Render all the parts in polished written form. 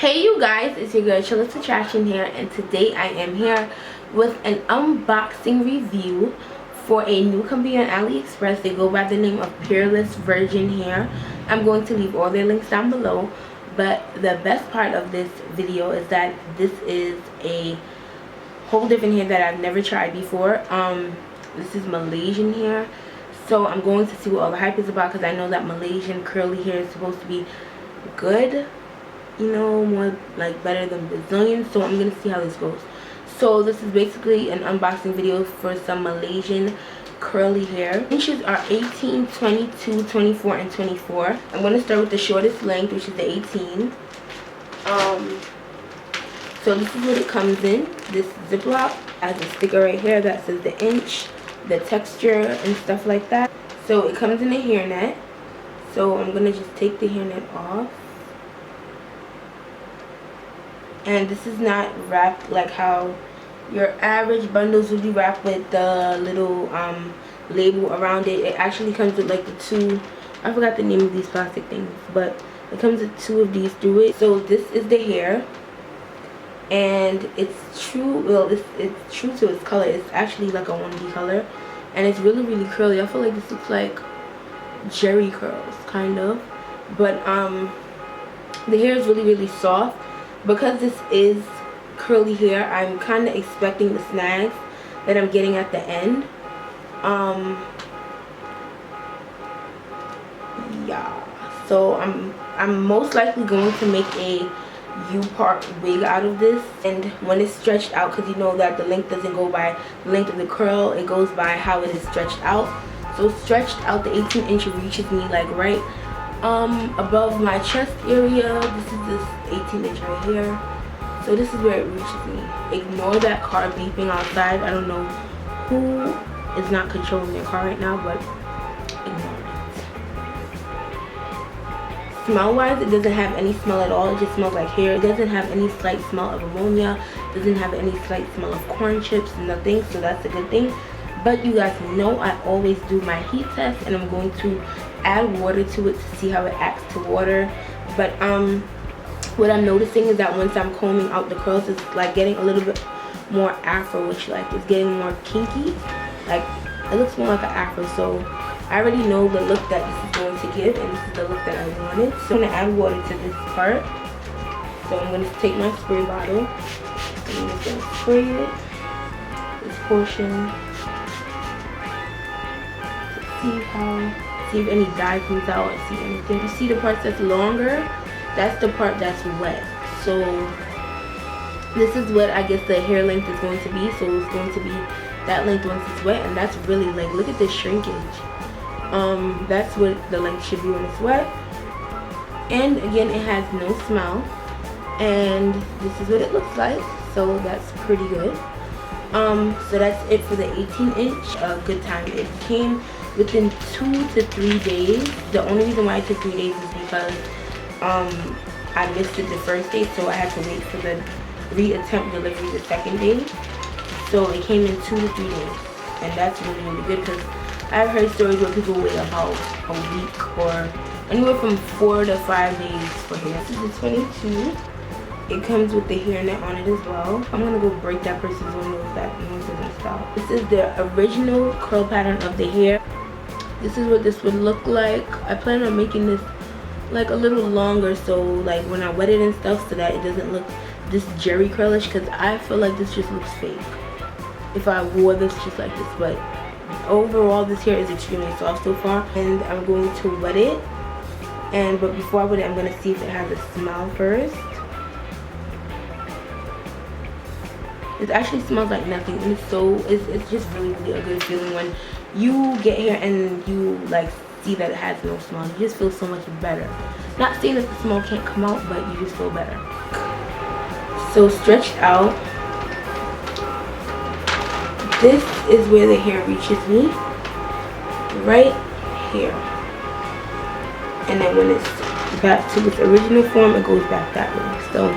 Hey you guys, it's your girl Chillis Attraction here, and today I am here with an unboxing review for a new company on Aliexpress. They go by the name of Peerless Virgin Hair. I'm going to leave all their links down below, but the best part of this video is that this is a whole different hair that I've never tried before. This is Malaysian hair, so I'm going to see what all the hype is about, because I know that Malaysian curly hair is supposed to be good, you know, more like better than Brazilian. So I'm gonna see how this goes. So this is basically an unboxing video for some Malaysian curly hair. Inches are 18, 22, 24, and 24. I'm gonna start with the shortest length, which is the 18. So this is what it comes in. This Ziploc has a sticker right here that says the inch, the texture, and stuff like that. So it comes in a hairnet. So I'm gonna just take the hairnet off. And this is not wrapped like how your average bundles would be wrapped with the little label around it. It actually comes with like the two, I forgot the name of these plastic things, but it comes with two of these through it. So this is the hair, and it's true, well, it's true to its color. It's actually like a 1B color, and it's really curly. I feel like this looks like jerry curls kind of, but the hair is really soft. Because this is curly hair, I'm kind of expecting the snags that I'm getting at the end. Yeah, so I'm most likely going to make a U-part wig out of this, and when it's stretched out, because you know that the length doesn't go by the length of the curl, it goes by how it is stretched out. So stretched out, the 18-inch reaches me like right above my chest area. This is this 18-inch right here. So this is where it reaches me. Ignore that car beeping outside. I don't know who is not controlling their car right now, but ignore it. Smell wise, it doesn't have any smell at all. It just smells like hair. It doesn't have any slight smell of ammonia. It doesn't have any slight smell of corn chips, nothing. So that's a good thing. But you guys know I always do my heat test, and I'm going to add water to it to see how it acts to water. But what I'm noticing is that once I'm combing out the curls, it's like getting a little bit more afro-ish, like it's getting more kinky, like it looks more like an afro. So I already know the look that this is going to give, and this is the look that I wanted. So I'm going to add water to this part. So I'm going to take my spray bottle, and I'm just going to spray it, this portion, see if any dye comes out, or see anything. You see the parts that's longer, that's the part that's wet. So this is what I guess the hair length is going to be. So it's going to be that length once it's wet, and that's really like, look at the shrinkage. That's what the length should be when it's wet. And again, it has no smell, and this is what it looks like. So that's pretty good. So that's it for the 18-inch. Good time. It came within 2 to 3 days. The only reason why it took 3 days is because I missed it the first day, so I had to wait for the reattempt delivery the second day. So it came in 2 to 3 days, and that's really good, because I've heard stories where people wait about a week or anywhere from 4 to 5 days for hair. This is the 22. It comes with the hairnet on it as well. I'm gonna go break that person's window if that noise doesn't stop. This is the original curl pattern of the hair. This is what this would look like. I plan on making this like a little longer, so like when I wet it and stuff, so that it doesn't look this jerry curlish, because I feel like this just looks fake if I wore this just like this. But overall, this hair is extremely soft so far, and I'm going to wet it. But before I wet it, I'm gonna see if it has a smell first. It actually smells like nothing, and it's just really a good feeling when you get here and you like see that it has no smell. You just feel so much better. Not saying that the smell can't come out, but you just feel better. So stretched out, this is where the hair reaches me, right here. And then when it's back to its original form, it goes back that way. So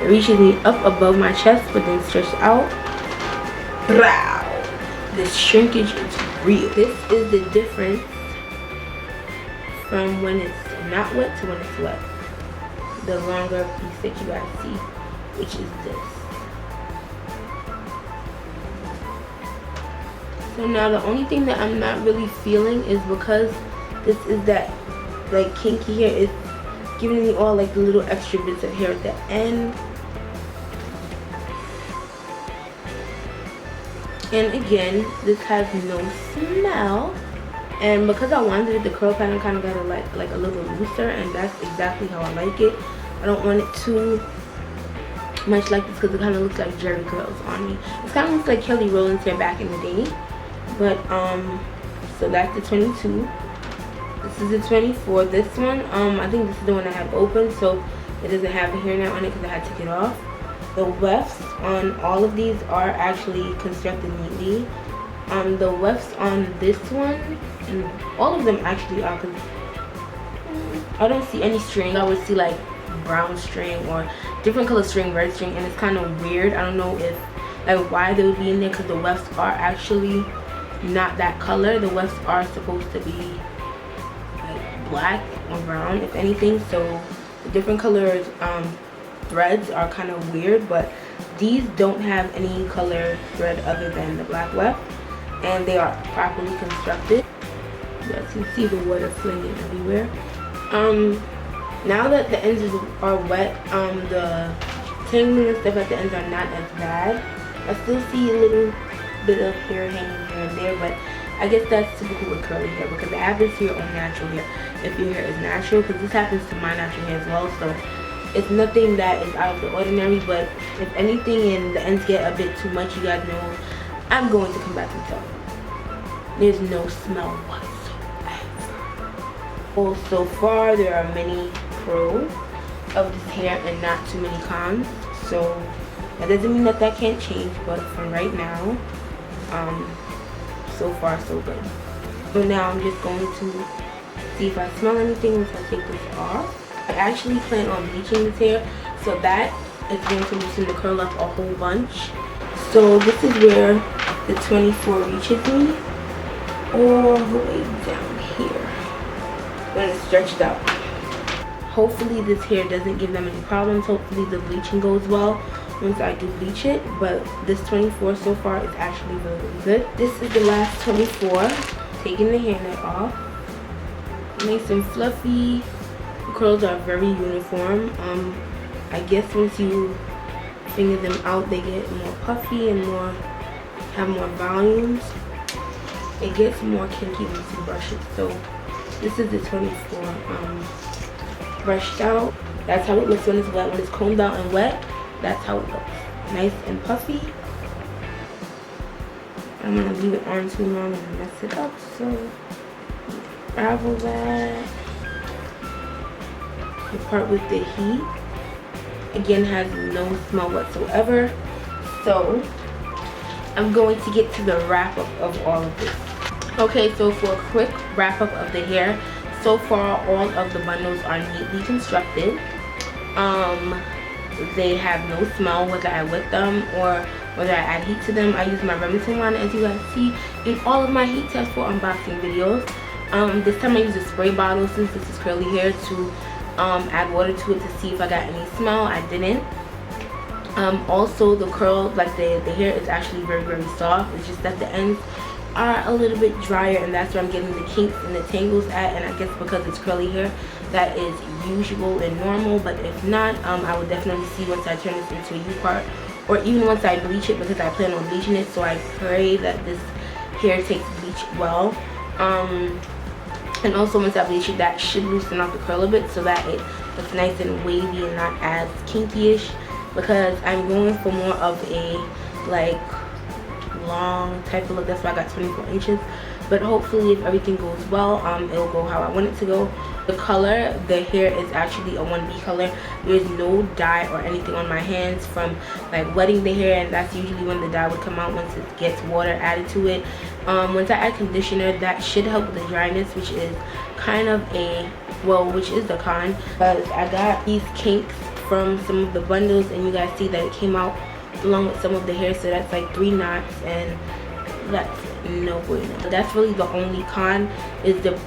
it reaches me up above my chest, but then stretched out. Wow, this shrinkage is real. This is the difference from when it's not wet to when it's wet. the longer piece that you guys see, which is this. So now the only thing that I'm not really feeling is because this is that like kinky hair, is giving me all like the little extra bits of hair at the end. And again, this has no smell. And because I wanted it, the curl pattern kind of got like a little looser, and that's exactly how I like it. I don't want it too much like this because it kind of looks like Jerry curls on me. It kind of looks like Kelly Rowland's hair back in the day. But so that's the 22. This is the 24. This one, I think this is the one I have open, so it doesn't have the hair net on it because I had to take it off. The wefts on all of these are actually constructed neatly. The wefts on this one, and all of them actually are, because I don't see any string. I would see like brown string or different color string, red string, and it's kind of weird. I don't know if like why they would be in there, because the wefts are actually not that color. The wefts are supposed to be like black or brown, if anything. So the different colored threads are kind of weird, but these don't have any color thread other than the black weft, and they are properly constructed. You guys can see the water flinging everywhere. Now that the ends are wet, the tangling and stuff at the ends are not as bad. I still see a little bit of hair hanging here and there, but I guess that's typical with curly hair, because it happens to your own natural hair if your hair is natural, because this happens to my natural hair as well. So it's nothing that is out of the ordinary, but if anything and the ends get a bit too much, you guys know I'm going to come back and tell you. There's no smell whatsoever. Well, so far there are many pros of this hair and not too many cons. So that doesn't mean that can't change, but for right now, so far so good. So now I'm just going to see if I smell anything once I take this off. I actually plan on bleaching this hair, so that is going to loosen the curl up a whole bunch. So this is where the 24 reaches me, all the way down here when it's stretched out. Hopefully this hair doesn't give them any problems. Hopefully the bleaching goes well once I do bleach it, but this 24 so far is actually really, really good. This is the last 24. Taking the hair net off. Nice and fluffy. The curls are very uniform. I guess once you finger them out, they get more puffy and have more volumes. It gets more kinky once you brush it. So this is the 24 brushed out. That's how it looks when it's wet. When it's combed out and wet, that's how it looks. Nice and puffy. I'm gonna leave it on too long and mess it up. So unravel that. The part with the heat again has no smell whatsoever. So I'm going to get to the wrap up of all of this. Okay, so for a quick wrap up of the hair, so far all of the bundles are neatly constructed. They have no smell whether I wet them or whether I add heat to them. I use my Remington wand, as you guys see in all of my heat test for unboxing videos. This time I used a spray bottle, since this is curly hair, to add water to it to see if I got any smell. I didn't. Also the curl, like the hair is actually very, very soft. It's just that the ends are a little bit drier, and that's where I'm getting the kinks and the tangles at. And I guess because it's curly hair, that is usual and normal. But if not, I would definitely see once I turn this into a U part, or even once I bleach it, because I plan on bleaching it. So I pray that this hair takes bleach well. And also once I bleach it, that should loosen out the curl a bit, so that it looks nice and wavy and not as kinky-ish, because I'm going for more of a like long type of look. That's why I got 24 inches. But hopefully if everything goes well, it'll go how I want it to go. The color, the hair is actually a 1B color. There's no dye or anything on my hands from like wetting the hair, and that's usually when the dye would come out once it gets water added to it. Once I add conditioner, that should help with the dryness, which is kind of which is the con, because I got these kinks from some of the bundles, and you guys see that it came out along with some of the hair, so that's like 3 knots, and that's no bueno. That's really the only con, is the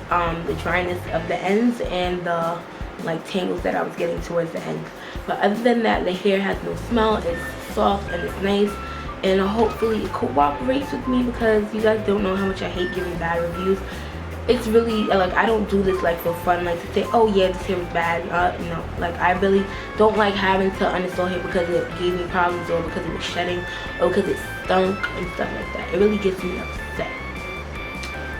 dryness of the ends and the like tangles that I was getting towards the end. But other than that, the hair has no smell. It's soft and it's nice, and hopefully it cooperates with me, because you guys don't know how much I hate giving bad reviews. It's really like, I don't do this like for fun, like to say, oh yeah, this hair was bad. No, like I really don't like having to uninstall hair because it gave me problems, or because it was shedding, or because it stunk and stuff like that. It really gets me upset,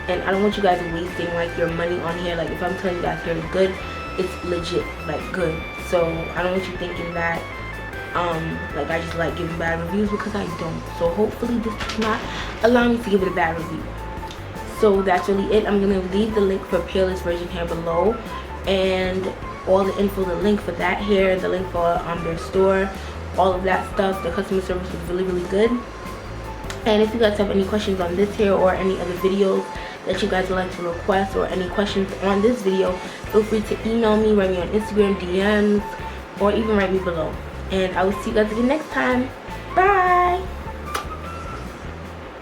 and I don't want you guys wasting like your money on hair. Like if I'm telling you guys hair is good, it's legit, like good. So I don't want you thinking that like I just like giving bad reviews, because I don't. So hopefully this does not allow me to give it a bad review. So that's really it. I'm gonna leave the link for Peerless Virgin hair below, and all the info, the link for that hair, the link for their store, all of that stuff. The customer service was really, really good. And if you guys have any questions on this hair or any other videos that you guys would like to request, or any questions on this video, feel free to email me, write me on Instagram DMs, or even write me below. And I will see you guys again next time.